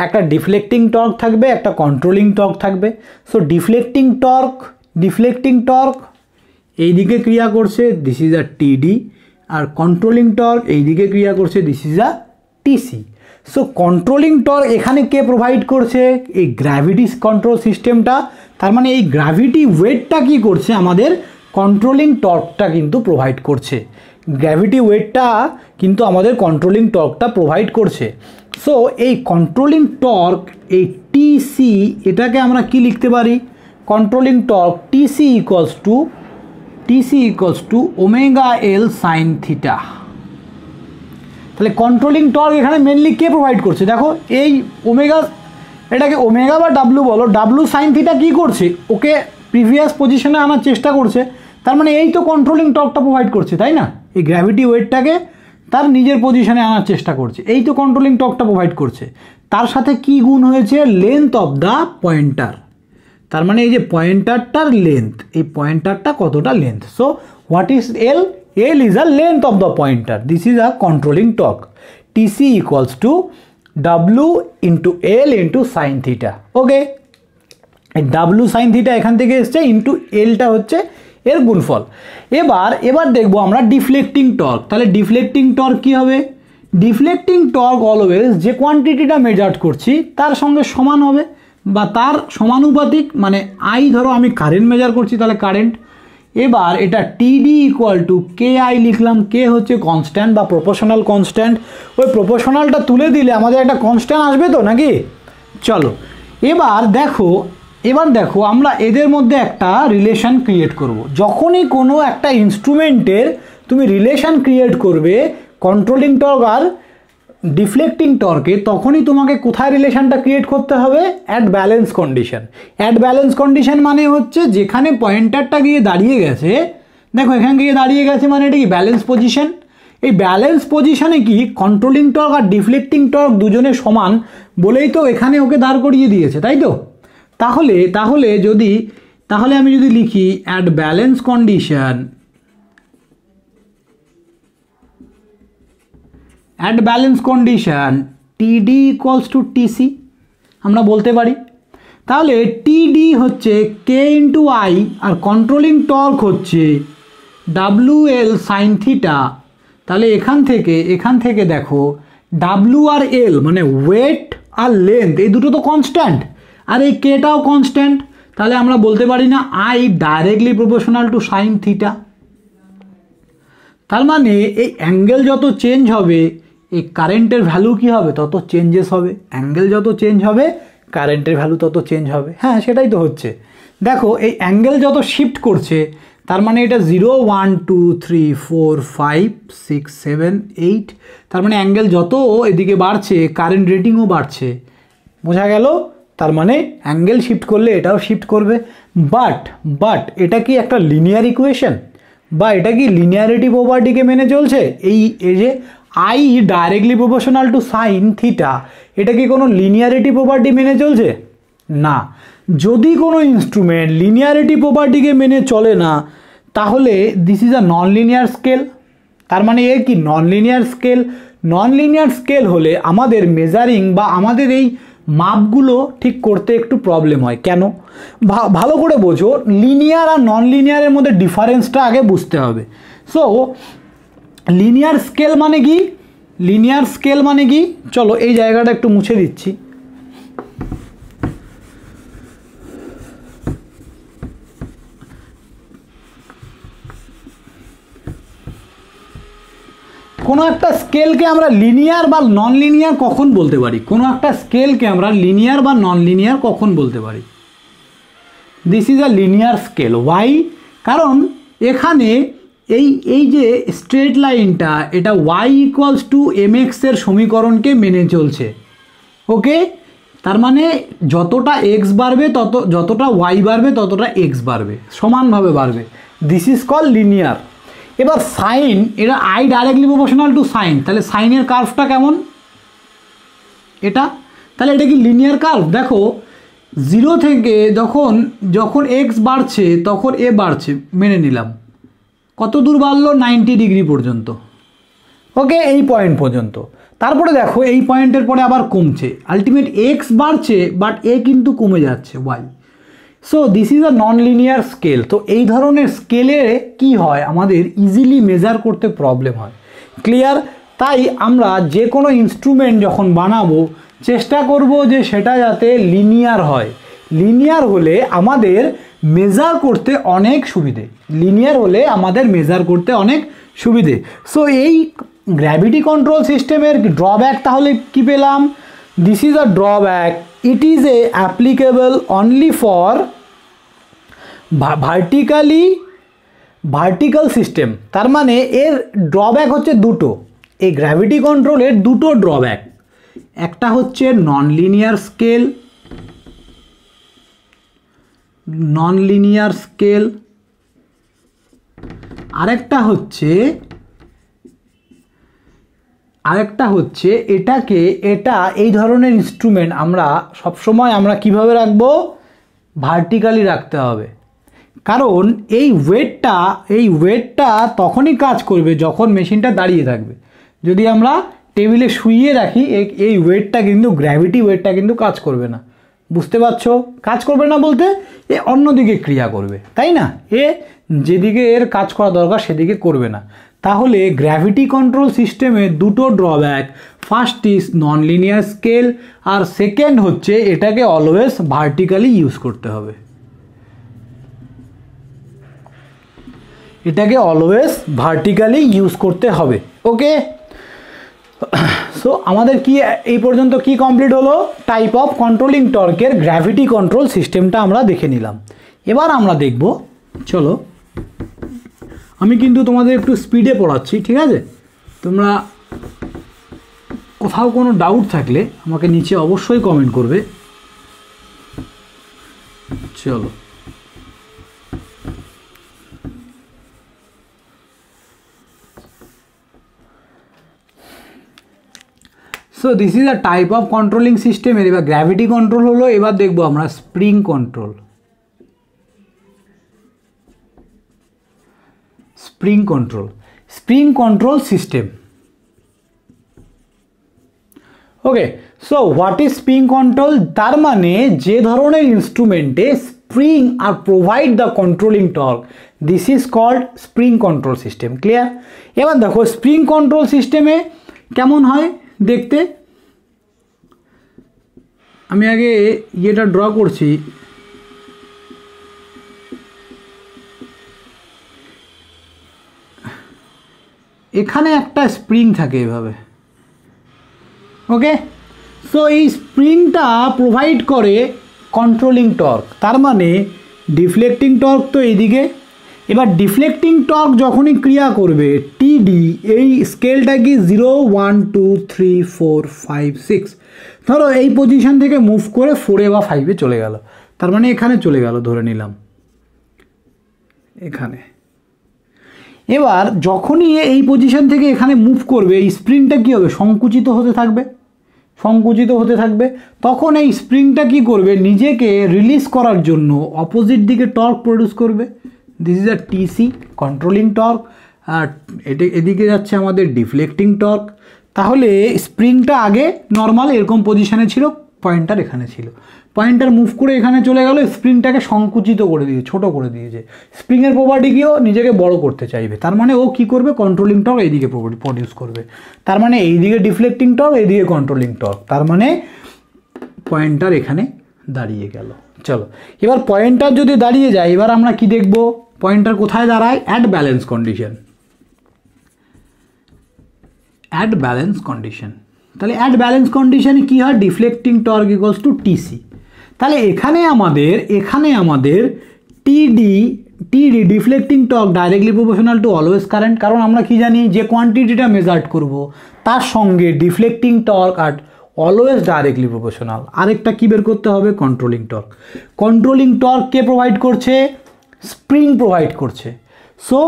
একটা ডিফ্লেক্টিং টর্ক থাকবে, একটা কন্ট্রোলিং টর্ক থাকবে। সো ডিফ্লেক্টিং টর্ক এই দিকে ক্রিয়া করছে, দিস ইজ আ টিডি, আর কন্ট্রোলিং টর্ক এইদিকে ক্রিয়া করছে, this is a TC. So controlling torque এখানে কে প্রোভাইড করছে? এই গ্র্যাভিটি কন্ট্রোল সিস্টেমটা। তার মানে এই গ্র্যাভিটি ওয়েটটা কি করছে? আমাদের কন্ট্রোলিং টর্কটা কিন্তু প্রোভাইড করছে। গ্র্যাভিটি ওয়েটটা কিন্তু আমাদের কন্ট্রোলিং টর্কটা প্রোভাইড করছে। সো এই কন্ট্রোলিং টর্ক, এই টিসি, এটাকে আমরা কি লিখতে পারি? Controlling torque TC equals to omega L sine theta. তাহলে কন্ট্রোলিং টর্ক এখানে মেনলি কে প্রোভাইড করছে? দেখো এই ওমেগা, এটাকে ওমেগা বা ডাব্লু বলো, ডাব্লু সাইন থিটা কী করছে? ওকে প্রিভিয়াস পজিশনে আনার চেষ্টা করছে। তার মানে এই তো কন্ট্রোলিং টর্কটা প্রোভাইড করছে, তাই না? এই গ্র্যাভিটি ওয়েটটাকে তার নিজের পজিশনে আনার চেষ্টা করছে, এই তো কন্ট্রোলিং টর্কটা প্রোভাইড করছে। তার সাথে কি গুণ হয়েছে? Length of the pointer. তার মানে এই যে পয়েন্টারটার লেন্থ, এই পয়েন্টারটা কতটা length. So what is L? L is a length of the pointer. This is a controlling torque. TC equals to W into L into sine theta. Okay, W sine theta এখান থেকে এসছে, into এলটা হচ্ছে এর গুণফল। এবার দেখবো আমরা deflecting torque. তাহলে ডিফ্লেক্টিং টর্ক কী হবে? ডিফ্লেক্টিং টর্ক অলওয়েজ যে কোয়ান্টিটিটা মেজার করছি তার সঙ্গে সমান হবে বা তার সমানুপাতিক। মানে আই, ধরো আমি কারেন্ট মেজার করছি, তাহলে কারেন্ট। এবার এটা টিডি ইকুয়াল টু কে আই লিখলাম। কে হচ্ছে কনস্ট্যান্ট বা প্রপোর্শনাল কনস্ট্যান্ট। ওই প্রপোর্শনালটা তুলে দিলে আমাদের একটা কনস্ট্যান্ট আসবে তো, নাকি? চলো এবার দেখো আমরা এদের মধ্যে একটা রিলেশন ক্রিয়েট করব। যখনই কোনো একটা ইনস্ট্রুমেন্টের তুমি রিলেশন ক্রিয়েট করবে কন্ট্রোলিং টর্ক আর ডিফ্লেক্টিং টর্কে, তখনই তোমাকে কোথায় রিলেশনটা ক্রিয়েট করতে হবে? At balance condition. At balance condition মানে হচ্ছে যেখানে পয়েন্টারটা গিয়ে দাঁড়িয়ে গেছে, দেখো এখানে গিয়ে দাঁড়িয়ে গেছে মানে এটা কি ব্যালেন্স পজিশন। এই ব্যালেন্স পজিশনে কি কন্ট্রোলিং টর্ক আর ডিফ্লেক্টিং টর্ক দুজনে সমান বলেই তো এখানে ওকে দাঁড় করিয়ে দিয়েছে, তাই তো? তাহলে আমি যদি লিখি at balance condition TD equals to TC আমরা বলতে পারি। তাহলে টিডি হচ্ছে কে ইন্টু আই আর কন্ট্রোলিং টর্ক হচ্ছে ডাব্লু এল সাইন থিটা। তাহলে এখান থেকে দেখো ডাব্লু আর এল মানে ওয়েট আর লেন্থ, এই দুটো তো কনস্ট্যান্ট, আর এই কেটাও কনস্ট্যান্ট। তাহলে আমরা বলতে পারি না I directly proportional to sine theta. তার মানে এই অ্যাঙ্গেল যত চেঞ্জ হবে এই কারেন্টের ভ্যালু কি হবে? তত চেঞ্জেস হবে। অ্যাঙ্গেল যত চেঞ্জ হবে কারেন্টের ভ্যালু তত চেঞ্জ হবে। হ্যাঁ, সেটাই তো হচ্ছে। দেখো এই অ্যাঙ্গেল যত শিফট করছে তার মানে এটা 0 1 2 3 4 5 6 7 8, তার মানে অ্যাঙ্গেল যত এদিকে বাড়ছে কারেন্ট রেটিংও বাড়ছে। বোঝা গেল? তার মানে অ্যাঙ্গেল শিফট করলে এটাও শিফট করবে। বাট এটা কি একটা লিনিয়ার ইকুয়েশন বা এটা কি লিনিয়ারিটি প্রপার্টিকে মেনে চলছে? এই যে I directly proportional to sine theta, এটা কি কোনো লিনিয়ারিটি প্রপার্টি মেনে চলছে? না। যদি কোনো ইনস্ট্রুমেন্ট লিনিয়ারিটি প্রপার্টিকে মেনে চলে না তাহলে this is a non linear scale. তার মানে এর কি নন লিনিয়ার স্কেল। নন লিনিয়ার স্কেল হলে আমাদের মেজারিং বা আমাদের এই মাপগুলো ঠিক করতে একটু প্রবলেম হয়। কেন? ভালো করে বোঝো, লিনিয়ার আর নন লিনিয়ারের মধ্যে ডিফারেন্সটা আগে বুঝতে হবে। সো লিনিয়ার স্কেল মানে কি? চলো এই জায়গাটা একটু মুছে দিচ্ছি। কোনো একটা স্কেলকে আমরা লিনিয়ার বা নন লিনিয়ার কখন বলতে পারি? This is a linear scale. Why? কারণ এখানে এই যে স্ট্রেট লাইনটা এটা y ইকুয়ালস টু mx এর সমীকরণকে মেনে চলছে। ওকে, তার মানে যতটা x বাড়বে যতটা y বাড়বে ততটা x বাড়বে, সমানভাবে বাড়বে। This is call linear. এবার সাইন, এটা I directly proportional to sine, তাহলে সাইনের কার্ভটা কেমন? এটা কি লিনিয়ার কার্ভ? দেখো 0 থেকে যখন x বাড়ছে তখন এ বাড়ছে, মেনে নিলাম। কত দূর বাড়লো? 90 ডিগ্রি পর্যন্ত। ওকে, এই পয়েন্ট পর্যন্ত। তারপরে দেখো এই পয়েন্টের পরে আবার কমছে, আলটিমেট x বাড়ছে বাট এ কিন্তু কমে যাচ্ছে y। So this is a non linear scale. তো এই ধরনের স্কেলে কি হয়, আমাদের ইজিলি মেজার করতে প্রবলেম হয়। ক্লিয়ার? তাই আমরা যে কোনো ইনস্ট্রুমেন্ট যখন বানাবো চেষ্টা করব যে সেটা যাতে লিনিয়ার হয়। লিনিয়ার হলে আমাদের মেজার করতে অনেক সুবিধে, লিনিয়ার হলে আমাদের মেজার করতে অনেক সুবিধে। সো এই গ্র্যাভিটি কন্ট্রোল সিস্টেমের ড্রব্যাক তাহলে কি পেলাম? This is a drawback, it is a applicable only for vertical system. তার মানে এর ড্রব্যাক হচ্ছে দুটো, এই গ্র্যাভিটি কন্ট্রোলের দুটো ড্রব্যাক। একটা হচ্ছে নন লিনিয়ার স্কেল, আরেকটা হচ্ছে এটা এই ধরনের ইনস্ট্রুমেন্ট আমরা সবসময় আমরা কিভাবে রাখবো? ভার্টিক্যালি রাখতে হবে। কারণ এই ওয়েটটা তখনই কাজ করবে যখন মেশিনটা দাঁড়িয়ে থাকবে। যদি আমরা টেবিলে শুইয়ে রাখি এই ওয়েটটা কিন্তু, গ্র্যাভিটি ওয়েটটা কিন্তু কাজ করবে না। বুঝতে পারছো? কাজ করবে না বলতে এ অন্যদিকে ক্রিয়া করবে, তাই না? এ যেদিকে এর কাজ করা দরকার সেদিকে করবে না। তাহলে গ্র্যাভিটি কন্ট্রোল সিস্টেমের দুটো drawback, first is non linear scale, আর সেকেন্ড হচ্ছে এটাকে অলওয়েজ ভার্টিক্যালি ইউজ করতে হবে। ওকে, সো আমাদের কি এই পর্যন্ত কি কমপ্লিট হলো? টাইপ অফ কন্ট্রোলিং টর্কের গ্র্যাভিটি কন্ট্রোল সিস্টেমটা আমরা দেখে নিলাম। এবার আমরা দেখব, চলো আমি কিন্তু তোমাদের একটু স্পিডে পড়াচ্ছি, ঠিক আছে? তোমরা কোথাও কোনো ডাউট থাকলে আমাকে নিচে অবশ্যই কমেন্ট করবে। চলো, so this is a type of controlling সিস্টেমের এবার গ্র্যাভিটি কন্ট্রোল হলো। এবার দেখবো আমরা spring control. Spring control system. Okay, so what is spring control? তার মানে যে ধরনের ইনস্ট্রুমেন্টে spring are provide the controlling torque, this is called spring control system. Clear? এবার দেখো স্প্রিং কন্ট্রোল সিস্টেমে কেমন হয় দেখতে। আমি আগে ইয়েটা ড্র করছি। এখানে একটা স্প্রিং থাকে এভাবে। ওকে, সো এই স্প্রিংটা প্রোভাইড করে কন্ট্রোলিং টর্ক। তার মানে ডিফ্লেক্টিং টর্ক তো এইদিকে। এবার ডিফ্লেক্টিং টর্ক যখনই ক্রিয়া করবে টিডি, এই স্কেলটা কি 0 1 2 3 4 5 6, ধরো এই পজিশন থেকে মুভ করে 4 বা 5 চলে গেল, তার মানে এখানে চলে গেল ধরে নিলাম এখানে। এবার যখনই এই পজিশন থেকে এখানে মুভ করবে এই স্প্রিংটা কী হবে? সংকুচিত হতে থাকবে। তখন এই স্প্রিংটা কি করবে? নিজেকে রিলিজ করার জন্য অপোজিট দিকে টর্ক প্রডিউস করবে। This is a TC, controlling torque. আর এদিকে যাচ্ছে আমাদের ডিফ্লেক্টিং টর্ক। তাহলে স্প্রিংটা আগে নর্মাল এরকম পজিশনে ছিল, পয়েন্টার এখানে ছিল, পয়েন্টার মুভ করে এখানে চলে গেল, স্প্রিংটাকে সংকুচিত করে দিয়েছে, ছোটো করে দিয়েছে। স্প্রিংয়ের প্রপার্টিকেও নিজেকে বড় করতে চাইবে, তার মানে ও কি করবে? কন্ট্রোলিং টর্ক এইদিকে প্রডিউস করবে। তার মানে এইদিকে ডিফ্লেক্টিং টর্ক, এইদিকে কন্ট্রোলিং টর্ক, তার মানে পয়েন্টার এখানে দাঁড়িয়ে গেল। চলো, এবার পয়েন্টার যদি দাঁড়িয়ে যায়, এবার আমরা কি দেখব? পয়েন্টার কোথায় দাঁড়ায়? At balance condition. তাহলে অ্যাট ব্যালেন্স কন্ডিশনে কি হয়? Deflecting torque equals to TC. তাহলে এখানে আমাদের টিডি deflecting torque directly proportional two always current. কারণ আমরা কি জানি? যে কোয়ান্টিটিটা মেজার্ড করব তার সঙ্গে deflecting torque are always directly proportional. আরেকটা কি বের করতে হবে? Controlling torque. কন্ট্রোলিং টর্ক কে প্রোভাইড করছে? স্প্রিং প্রোভাইড করছে। সো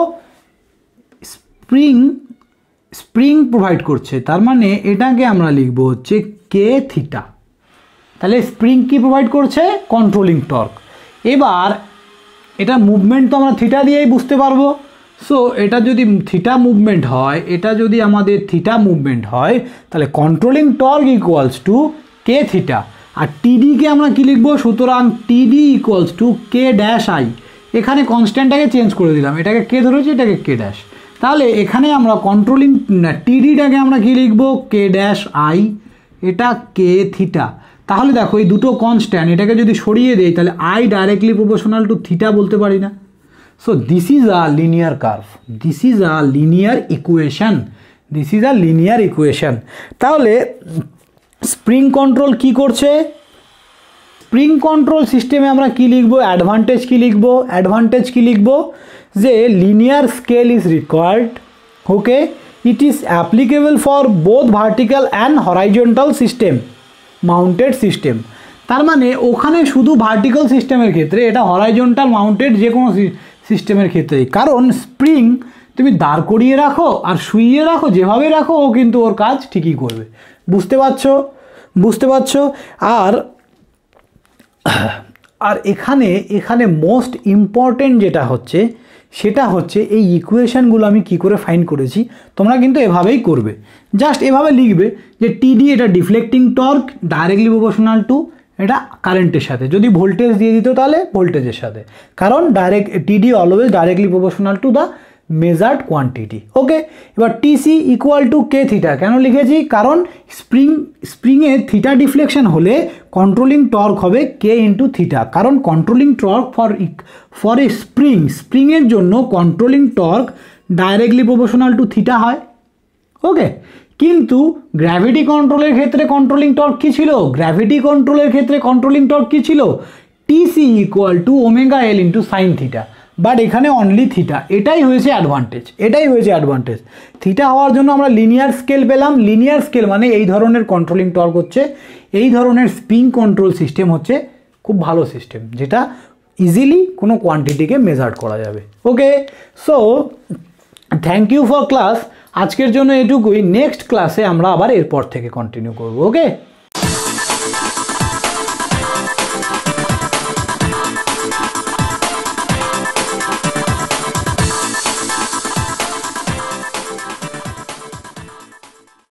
স্প্রিং প্রোভাইড করছে, তার মানে এটাকে আমরা লিখব হচ্ছে কে থিটা। তাহলে স্প্রিং কি প্রোভাইড করছে? Controlling torque. এবার এটা মুভমেন্ট তো আমরা থিটা দিয়েই বুঝতে পারবো। সো এটা যদি থিটা মুভমেন্ট হয়, তাহলে controlling torque equals to K theta. আর টিডিকে আমরা কি লিখবো, সুতরাং TD equals to K dash I. এখানে কনস্ট্যান্টটাকে চেঞ্জ করে দিলাম, এটাকে কে ধরেছি, এটাকে কে ড্যাশ। তাহলে এখানে আমরা কন্ট্রোলিং টিডিটাকে আমরা কি লিখবো, কে ড্যাশ আই, এটা কে থিটা। তাহলে দেখো এই দুটো কনস্ট্যান্ট, এটাকে যদি সরিয়ে দেই তাহলে I directly proportional to theta বলতে পারি না। So this is a linear curve, this is a linear equation, this is a linear equation. তাহলে স্প্রিং কন্ট্রোল কি করছে, স্প্রিং কন্ট্রোল সিস্টেমে আমরা কি লিখবো, অ্যাডভান্টেজ কি লিখবো, অ্যাডভান্টেজ কি লিখবো, যে linear scale is required, okay, it is applicable for both vertical and horizontal system, mounted system. তার মানে ওখানে শুধু ভার্টিক্যাল সিস্টেমের ক্ষেত্রে, এটা হরাইজন্টাল মাউন্টেড যে কোনো সিস্টেমের ক্ষেত্রেই, কারণ স্প্রিং তুমি দাঁড় করিয়ে রাখো আর শুইয়ে রাখো, যেভাবে রাখো ও কিন্তু ওর কাজ ঠিকই করবে। বুঝতে পারছো, বুঝতে পারছো। আর এখানে এখানে মোস্ট ইম্পর্টেন্ট যেটা হচ্ছে সেটা হচ্ছে এই ইকুয়েশানগুলো আমি কি করে ফাইন্ড করেছি, তোমরা কিন্তু এভাবেই করবে, জাস্ট এভাবে লিখবে যে টিডি এটা deflecting torque directly proportional two এটা কারেন্টের সাথে, যদি ভোল্টেজ দিয়ে দিত তাহলে ভোল্টেজের সাথে, কারণ direct TD always directly proportional to the measured quantity. Okay, এবার TC equal to K theta কেন লিখেছি, কারণ স্প্রিংয়ে থিটা ডিফ্লেকশন হলে কন্ট্রোলিং টর্ক হবে কে ইন্টু থিটা, কারণ কন্ট্রোলিং টর্ক ফর এ স্প্রিংয়ের জন্য controlling torque directly proportional to theta হয়। ওকে, কিন্তু গ্র্যাভিটি কন্ট্রোলের ক্ষেত্রে কন্ট্রোলিং টর্ক কী ছিল, গ্র্যাভিটি কন্ট্রোলের ক্ষেত্রে কন্ট্রোলিং টর্ক কী ছিল, TC equal two omega L into sine theta, but এখানে অনলি থিটা, এটাই হয়েছে অ্যাডভান্টেজ, এটাই হয়েছে অ্যাডভান্টেজ। থিটা হওয়ার জন্য আমরা লিনিয়ার স্কেল পেলাম, লিনিয়ার স্কেল মানে এই ধরনের কন্ট্রোলিং টর্ক হচ্ছে, এই ধরনের স্প্রিং কন্ট্রোল সিস্টেম হচ্ছে খুব ভালো সিস্টেম, যেটা ইজিলি কোনো কোয়ান্টিটিকে মেজার করা যাবে। Okay, so thank you for class, আজকের জন্য এটুকুই, নেক্সট ক্লাসে আমরা আবার এরপর থেকে কন্টিনিউ করব। ওকে।